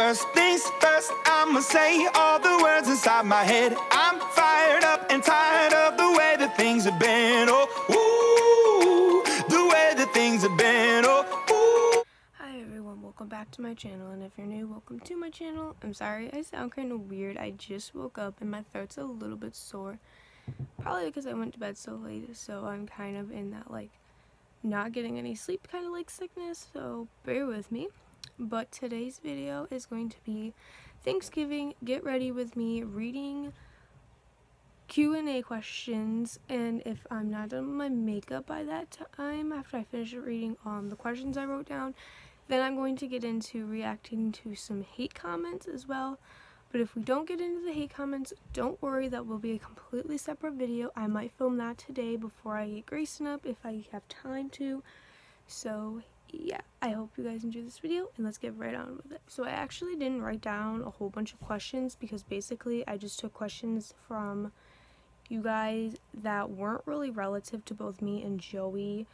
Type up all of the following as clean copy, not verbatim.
First things first, I'ma say all the words inside my head. I'm fired up and tired of the way that things have been. Oh, ooh, the way that things have been. Oh, ooh. Hi everyone, welcome back to my channel, and if you're new, welcome to my channel. I'm sorry I sound kind of weird. I just woke up and my throat's a little bit sore. Probably because I went to bed so late, so I'm kind of in that like not getting any sleep kind of like sickness, so bear with me. But today's video is going to be Thanksgiving. Get ready with me reading Q&A questions, and if I'm not done with my makeup by that time, after I finish reading the questions I wrote down, then I'm going to get into reacting to some hate comments as well. But if we don't get into the hate comments, don't worry, that will be a completely separate video. I might film that today before I get Grayson up if I have time to. So yeah, I hope you guys enjoy this video, and let's get right on with it. So I actually didn't write down a whole bunch of questions because basically I just took questions from you guys that weren't really relative to both me and Joey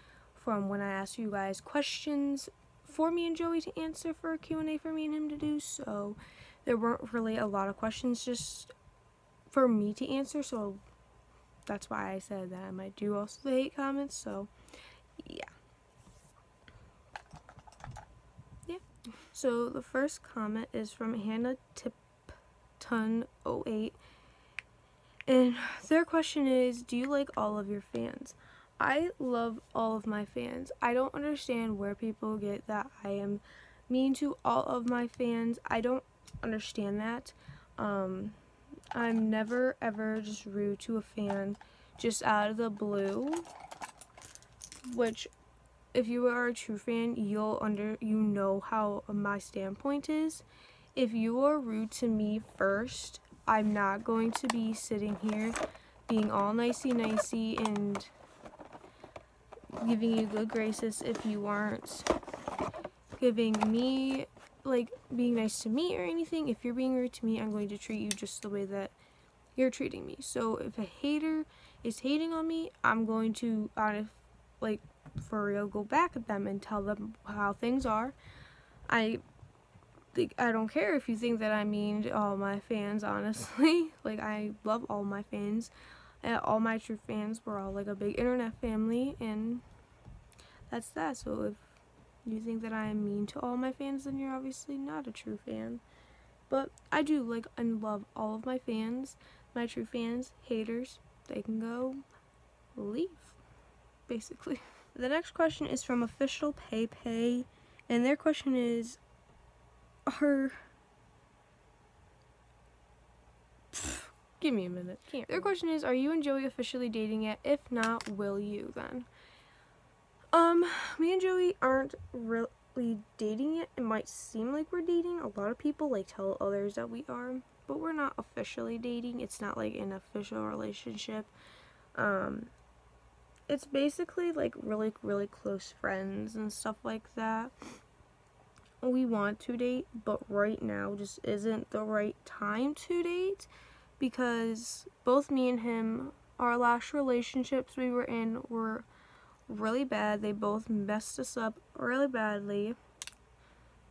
from when I asked you guys questions for me and Joey to answer for a Q&A for me and him to do. So there weren't really a lot of questions just for me to answer, so that's why I said that I might do also the hate comments. So yeah. So the first comment is from Hannah Tipton 08, and their question is, do you like all of your fans? I love all of my fans. I don't understand where people get that I am mean to all of my fans. I don't understand that. I'm never ever just rude to a fan just out of the blue, which if you are a true fan, you know how my standpoint is. If you are rude to me first, I'm not going to be sitting here being all nicey and giving you good graces if you aren't giving me, like, being nice to me or anything. If you're being rude to me, I'm going to treat you just the way that you're treating me. So if a hater is hating on me, I'm going to, like, for real, go back at them and tell them how things are. I don't care if you think that I mean to all my fans, honestly. Like, I love all my fans. All my true fans, we're all like a big internet family, and that's that. So if you think that I am mean to all my fans, then you're obviously not a true fan. But I do like and love all of my fans, my true fans. Haters, they can go leave, basically. The next question is from Official Pay, and their question is, give me a minute. Their question is, are you and Joey officially dating yet? If not, will you then? Me and Joey aren't really dating yet. It might seem like we're dating. A lot of people like tell others that we are, but we're not officially dating. It's not like an official relationship. It's basically like really close friends and stuff like that. We want to date, but right now just isn't the right time to date, because both me and him, our last relationships we were in were really bad. They both messed us up really badly,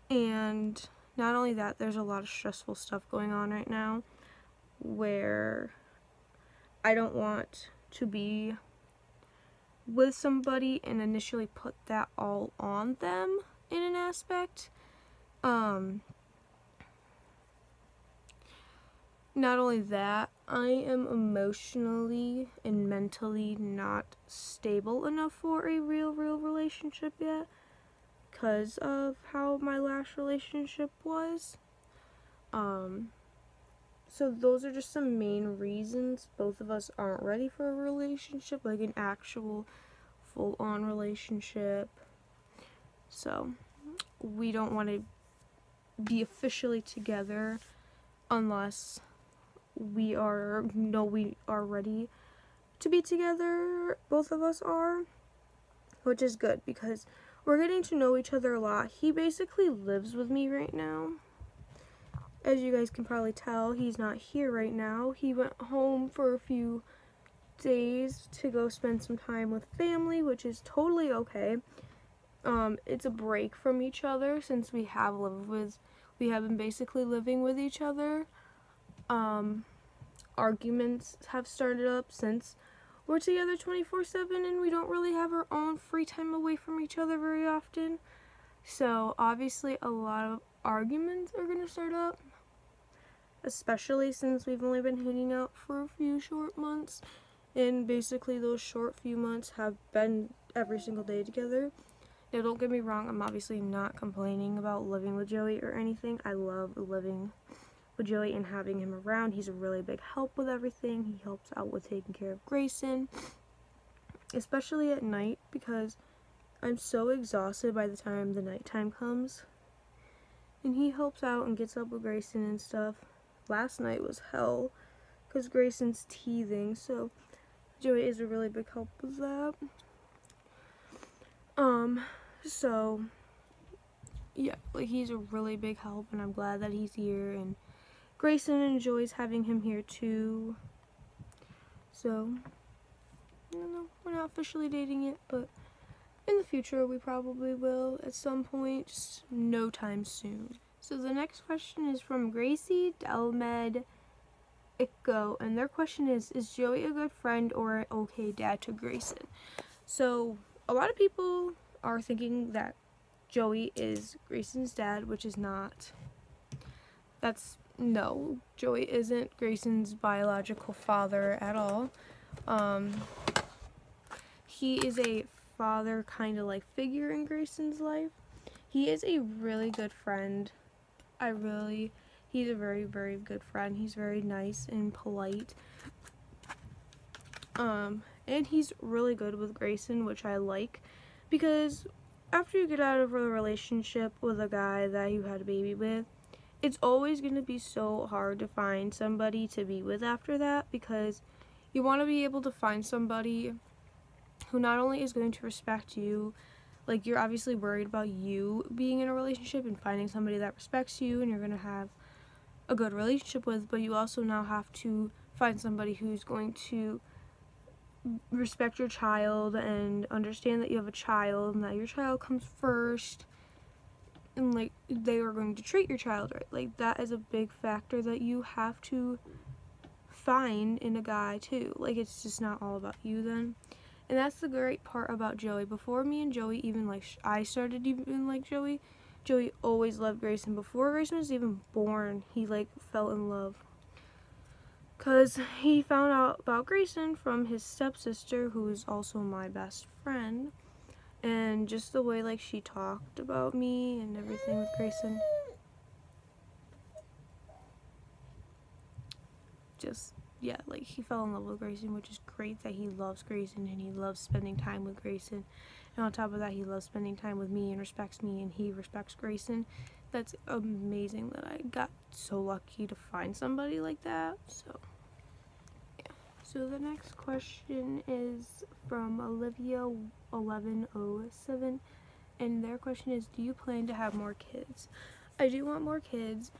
and not only that, there's a lot of stressful stuff going on right now where I don't want to be with somebody and initially put that all on them in an aspect. Not only that, I am emotionally and mentally not stable enough for a real relationship yet because of how my last relationship was. So those are just some main reasons both of us aren't ready for a relationship, like an actual full-on relationship. So we don't want to be officially together unless we are ready to be together. Both of us are, which is good because we're getting to know each other a lot. He basically lives with me right now. As you guys can probably tell, he's not here right now. He went home for a few days to go spend some time with family, which is totally okay. It's a break from each other since we have lived We have been basically living with each other. Arguments have started up since we're together 24/7 and we don't really have our own free time away from each other very often. So obviously a lot of arguments are going to start up, especially since we've only been hanging out for a few short months, and basically those short few months have been every single day together. Now don't get me wrong, I'm obviously not complaining about living with Joey or anything. I love living with Joey and having him around. He's a really big help with everything. He helps out with taking care of Grayson, especially at night, because I'm so exhausted by the time the nighttime comes. And he helps out and gets up with Grayson and stuff. Last night was hell because Grayson's teething, so Joey is a really big help with that. So yeah, like, he's a really big help, and I'm glad that he's here, and Grayson enjoys having him here too. So I don't know, we're not officially dating yet, but in the future we probably will at some point, just no time soon. So the next question is from Gracie Delmed Iko, and their question is Joey a good friend or an okay dad to Grayson? So a lot of people are thinking that Joey is Grayson's dad, which is not. No, Joey isn't Grayson's biological father at all. He is a father kind of like figure in Grayson's life. He is a really good friend. He's a very, very good friend. He's very nice and polite. And he's really good with Grayson, which I like, because after you get out of a relationship with a guy that you had a baby with, it's always going to be so hard to find somebody to be with after that, because you want to be able to find somebody who not only is going to respect you, like, you're obviously worried about you being in a relationship and finding somebody that respects you and you're going to have a good relationship with, but you also now have to find somebody who's going to respect your child and understand that you have a child and that your child comes first, and like, they are going to treat your child right. Like, that is a big factor that you have to find in a guy too. Like, it's just not all about you then. And that's the great part about Joey. Before me and Joey even, like, I started even like Joey always loved Grayson. Before Grayson was even born, he like fell in love, because he found out about Grayson from his stepsister, who is also my best friend, and just the way like she talked about me and everything with Grayson, just, yeah, like, he fell in love with Grayson, which is great that he loves Grayson and he loves spending time with Grayson, and on top of that he loves spending time with me and respects me and he respects Grayson. That's amazing that I got so lucky to find somebody like that. So yeah. So the next question is from Olivia1107, and their question is, do you plan to have more kids? I do want more kids,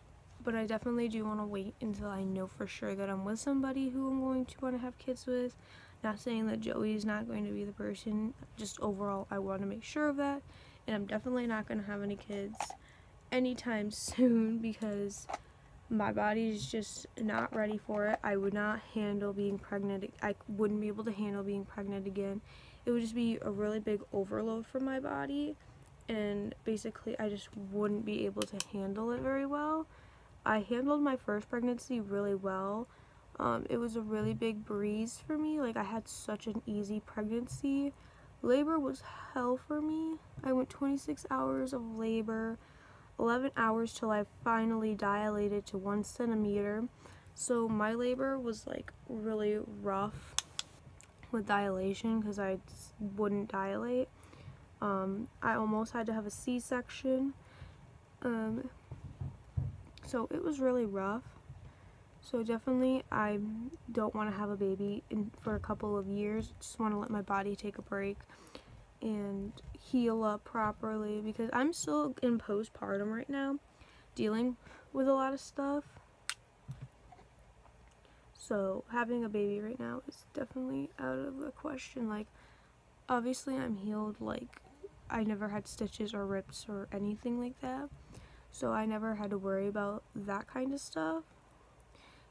but I definitely do want to wait until I know for sure that I'm with somebody who I'm going to want to have kids with. Not saying that Joey is not going to be the person, just overall I want to make sure of that, and I'm definitely not going to have any kids anytime soon because my body is just not ready for it. I would not handle being pregnant. I wouldn't be able to handle being pregnant again. It would just be a really big overload for my body, and basically I just wouldn't be able to handle it very well. I handled my first pregnancy really well. It was a really big breeze for me. Like, I had such an easy pregnancy. Labor was hell for me. I went 26 hours of labor, 11 hours till I finally dilated to 1 centimeter. So my labor was like really rough with dilation because I wouldn't dilate. I almost had to have a C-section. So it was really rough. So definitely I don't want to have a baby for a couple of years. Just want to let my body take a break and heal up properly, because I'm still in postpartum right now, dealing with a lot of stuff. So having a baby right now is definitely out of the question. Like, obviously I'm healed, like, I never had stitches or rips or anything like that, so I never had to worry about that kind of stuff.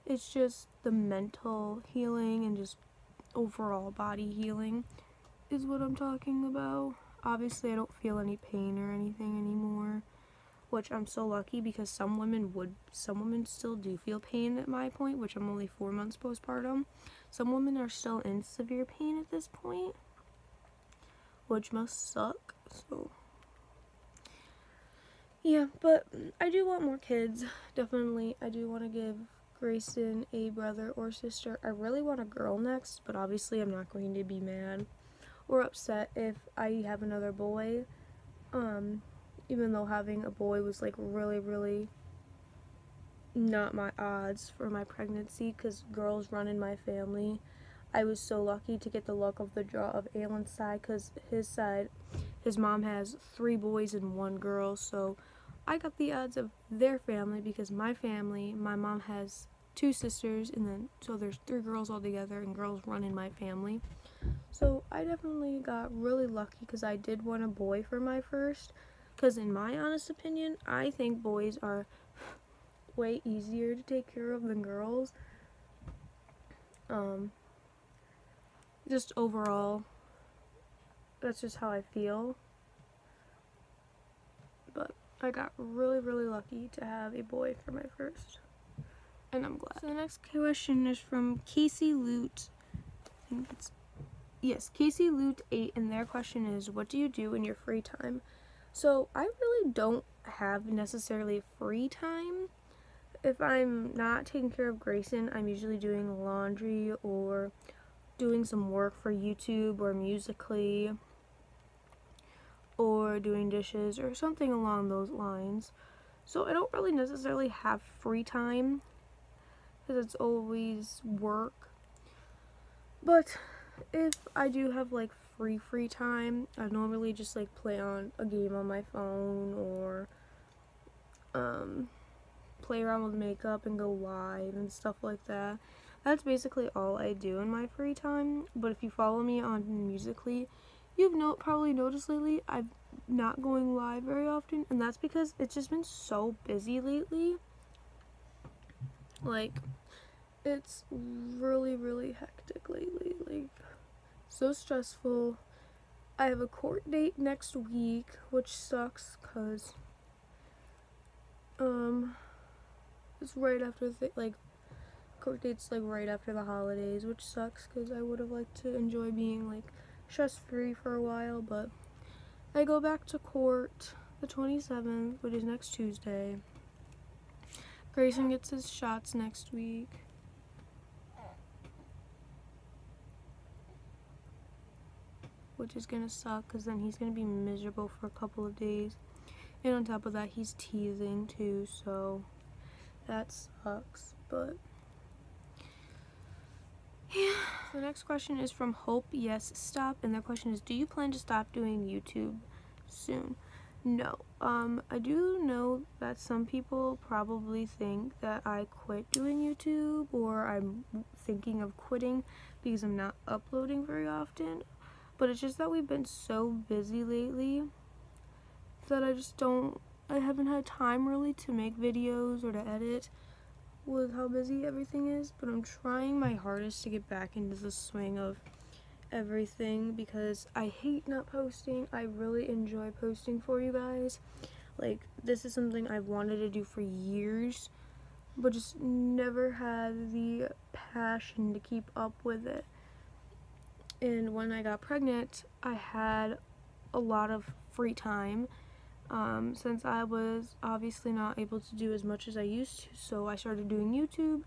It's just the mental healing and just overall body healing is what I'm talking about. Obviously, I don't feel any pain or anything anymore, which I'm so lucky, because some women still do feel pain at my point, which I'm only 4 months postpartum. Some women are still in severe pain at this point, which must suck. So yeah, but I do want more kids. Definitely, I do want to give Grayson a brother or sister. I really want a girl next, but obviously I'm not going to be mad or upset if I have another boy. Even though having a boy was like really not my odds for my pregnancy, because girls run in my family. I was so lucky to get the luck of the draw of Alan's side, because his mom has 3 boys and 1 girl, so I got the odds of their family, because my family, my mom has 2 sisters, and then so there's 3 girls altogether, and girls run in my family. So I definitely got really lucky, because I did want a boy for my first, because in my honest opinion, I think boys are way easier to take care of than girls. Just overall, that's just how I feel. But I got really lucky to have a boy for my first, and I'm glad. So the next question is from Casey Loot. Casey Loot 8, and their question is, what do you do in your free time? So I really don't have necessarily free time. If I'm not taking care of Grayson, I'm usually doing laundry or doing some work for YouTube or Musical.ly, or doing dishes or something along those lines. So I don't really necessarily have free time, because it's always work. But if I do have like free time, I normally just like play on a game on my phone, or play around with makeup and go live and stuff like that. That's basically all I do in my free time. But if you follow me on Musical.ly, you've probably noticed lately I'm not going live very often, and that's because it's just been so busy lately. Like, it's really hectic lately, like so stressful. I have a court date next week, which sucks, cause it's right after court date's like right after the holidays, which sucks, because I would have liked to enjoy being like stress-free for a while. But I go back to court the 27th, which is next Tuesday. Grayson gets his shots next week. Which is gonna suck, because then he's gonna be miserable for a couple of days. And on top of that, he's teething too, so that sucks. But yeah. So the next question is from Hope Yes Stop, and their question is, do you plan to stop doing YouTube soon? No. I do know that some people probably think that I quit doing YouTube, or I'm thinking of quitting because I'm not uploading very often. But it's just that we've been so busy lately that I haven't had time really to make videos or to edit with how busy everything is. But I'm trying my hardest to get back into the swing of everything, because I hate not posting. I really enjoy posting for you guys. Like, this is something I've wanted to do for years, but just never had the passion to keep up with it. And when I got pregnant, I had a lot of free time, since I was obviously not able to do as much as I used to. So I started doing YouTube,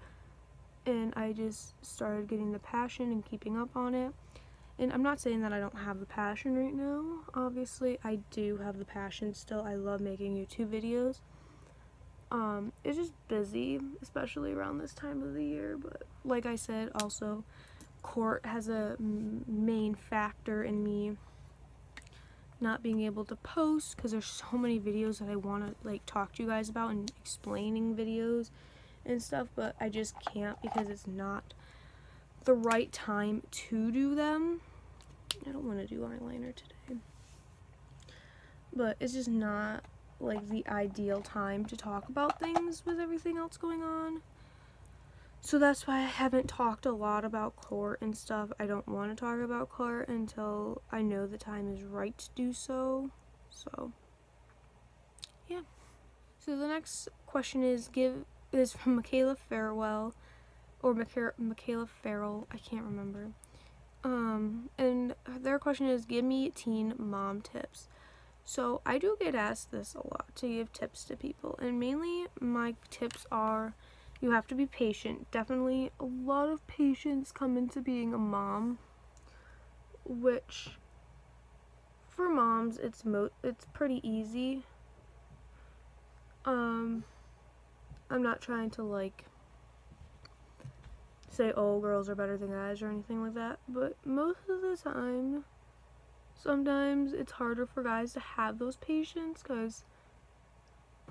and I just started getting the passion and keeping up on it. And I'm not saying that I don't have the passion right now. Obviously, I do have the passion still. I love making YouTube videos. It's just busy, especially around this time of the year. But like I said, also, court has a main factor in me not being able to post, because there's so many videos that I want to like talk to you guys about, and explaining videos and stuff, but I just can't, because it's not the right time to do them. I don't want to do eyeliner today, but it's just not like the ideal time to talk about things with everything else going on. So that's why I haven't talked a lot about court and stuff. I don't want to talk about court until I know the time is right to do so. So, yeah. So the next question is from Michaela Farewell, or Michaela Farrell, I can't remember. And their question is, give me teen mom tips. So I do get asked this a lot, to give tips to people, and mainly my tips are, you have to be patient. Definitely a lot of patience come into being a mom, which for moms it's pretty easy. I'm not trying to like say, oh, girls are better than guys or anything like that, but most of the time, sometimes it's harder for guys to have those patience because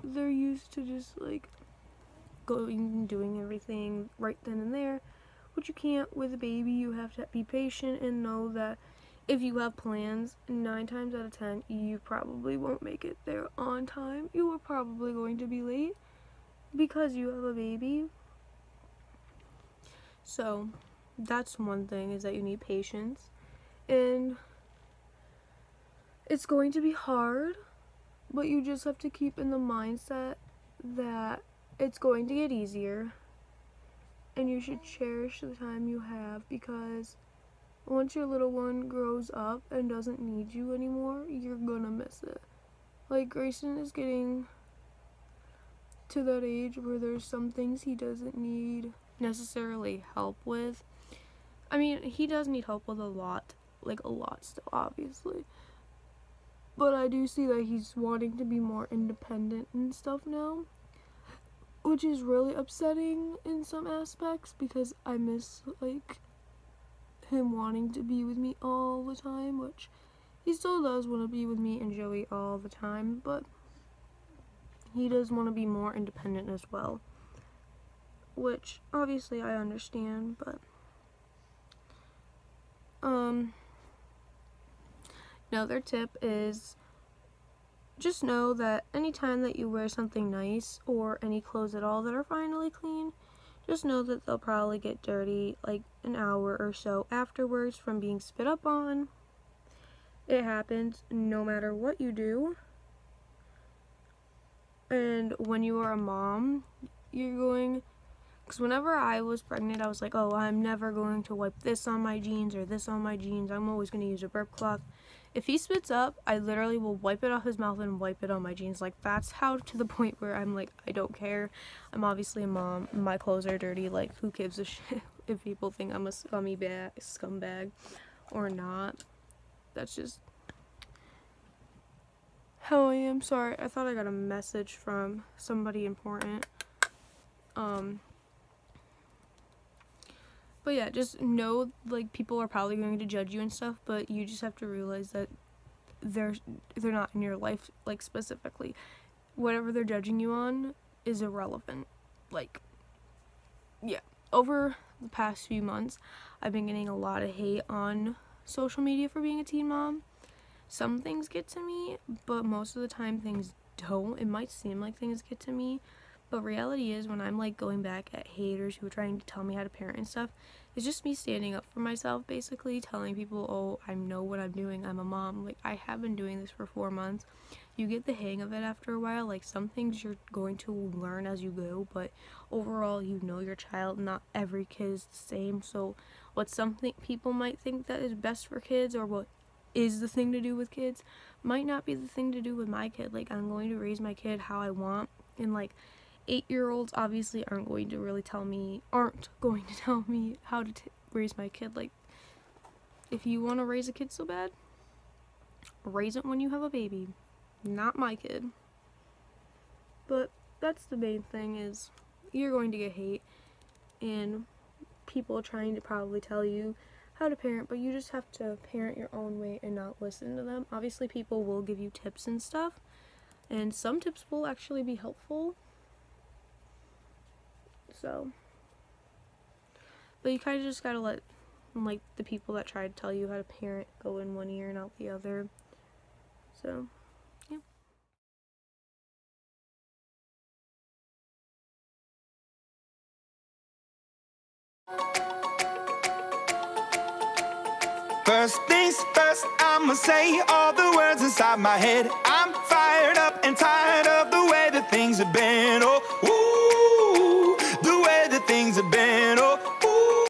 they're used to just like going and doing everything right then and there, which you can't with a baby. You have to be patient and know that if you have plans, 9 times out of 10 you probably won't make it there on time. You are probably going to be late because you have a baby. So that's one thing, is that you need patience, and it's going to be hard, but you just have to keep in the mindset that it's going to get easier, and you should cherish the time you have, because once your little one grows up and doesn't need you anymore, you're gonna miss it. Like, Grayson is getting to that age where there's some things he doesn't need necessarily help with. I mean, he does need help with a lot still, obviously. But I do see that he's wanting to be more independent and stuff now, which is really upsetting in some aspects, because I miss, like, him wanting to be with me all the time, which he still does want to be with me and Joey all the time, but he does want to be more independent as well, which obviously I understand. But another tip is, just know that anytime that you wear something nice or any clothes at all that are finally clean, just know that they'll probably get dirty like an hour or so afterwards from being spit up on. It happens no matter what you do. And when you are a mom, because whenever I was pregnant, I was like, oh, I'm never going to wipe this on my jeans or this on my jeans. I'm always going to use a burp cloth. If he spits up, I literally will wipe it off his mouth and wipe it on my jeans. Like, that's how, to the point where I'm like, I don't care. I'm obviously a mom. My clothes are dirty. Like, who gives a shit if people think I'm a scumbag or not. That's just how I am. Sorry, I thought I got a message from somebody important. But yeah, just know, like, people are probably going to judge you and stuff, but you just have to realize that they're not in your life, like, specifically. Whatever they're judging you on is irrelevant. Like, yeah. Over the past few months, I've been getting a lot of hate on social media for being a teen mom. Some things get to me, but most of the time things don't. It might seem like things get to me, but reality is, when I'm like going back at haters who are trying to tell me how to parent and stuff, it's just me standing up for myself, basically telling people, oh, I know what I'm doing, I'm a mom. Like, I have been doing this for 4 months. You get the hang of it after a while. Like, some things you're going to learn as you go, but overall, you know your child. Not every kid is the same. So what something people might think that is best for kids, or what is the thing to do with kids, might not be the thing to do with my kid. Like, I'm going to raise my kid how I want, and like, 8-year-olds obviously aren't going to tell me how to raise my kid. Like, if you want to raise a kid so bad, raise it when you have a baby. Not my kid. But that's the main thing, is you're going to get hate and people trying to probably tell you how to parent, but you just have to parent your own way and not listen to them. Obviously, people will give you tips and stuff, and some tips will actually be helpful. So, but you kind of just gotta let, like, the people that try to tell you how to parent go in one ear and out the other. So First things first, I'ma say all the words inside my head. I'm fired up and tired of the way that things have been. Oh, ooh.